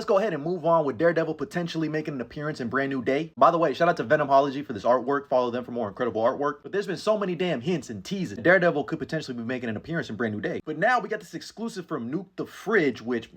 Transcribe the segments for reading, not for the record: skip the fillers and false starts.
Let's go ahead and move on with Daredevil potentially making an appearance in Brand New Day. By the way, shout out to Venomology for this artwork. Follow them for more incredible artwork. But there's been so many damn hints and teases. Daredevil could potentially be making an appearance in Brand New Day. But now we got this exclusive from Nuke the Fridge, which,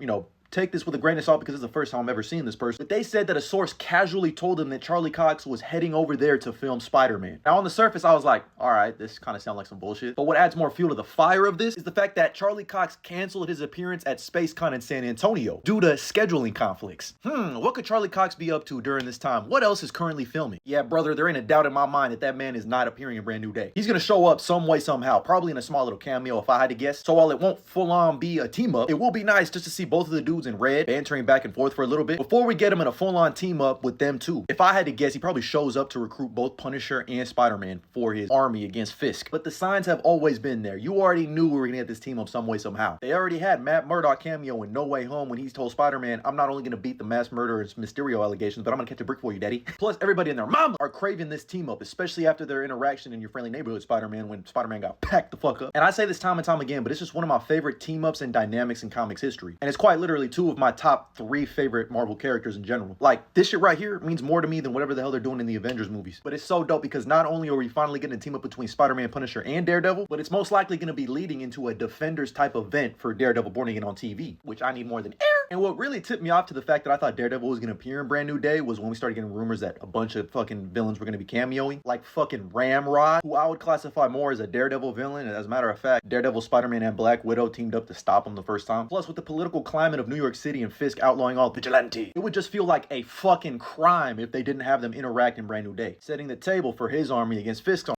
take this with a grain of salt because it's the first time I'm ever seeing this person. But they said that a source casually told them that Charlie Cox was heading over there to film Spider-Man. Now on the surface, I was like, all right, this kind of sounds like some bullshit. But what adds more fuel to the fire of this is the fact that Charlie Cox canceled his appearance at SpaceCon in San Antonio due to scheduling conflicts. What could Charlie Cox be up to during this time? What else is currently filming? Yeah, brother, there ain't a doubt in my mind that that man is not appearing in Brand New Day. He's gonna show up some way, somehow, probably in a small little cameo if I had to guess. So while it won't full on be a team up, it will be nice just to see both of the dudes in red, bantering back and forth for a little bit before we get him in a full-on team up with them too. If I had to guess, he probably shows up to recruit both Punisher and Spider-Man for his army against Fisk. But the signs have always been there. You already knew we were gonna get this team up some way, somehow. They already had Matt Murdock cameo in No Way Home when he's told Spider-Man, I'm not only gonna beat the mass murderers Mysterio allegations, but I'm gonna catch a brick for you, daddy. Plus, everybody and their mom are craving this team up, especially after their interaction in Your Friendly Neighborhood Spider-Man when Spider-Man got packed the fuck up. And I say this time and time again, but it's just one of my favorite team ups and dynamics in comics history. And it's quite literally two of my top 3 favorite Marvel characters in general. Like, this shit right here means more to me than whatever the hell they're doing in the Avengers movies. But it's so dope because not only are we finally getting a team up between Spider-Man, Punisher, and Daredevil, but it's most likely going to be leading into a Defenders type event for Daredevil Born Again on TV, which I need more than air. And what really tipped me off to the fact that I thought Daredevil was going to appear in Brand New Day was when we started getting rumors that a bunch of fucking villains were going to be cameoing, like fucking Ramrod, who I would classify more as a Daredevil villain. And as a matter of fact, Daredevil, Spider-Man, and Black Widow teamed up to stop him the first time. Plus, with the political climate of New York City and Fisk outlawing all vigilante, it would just feel like a fucking crime if they didn't have them interact in Brand New Day, setting the table for his army against Fisk's army.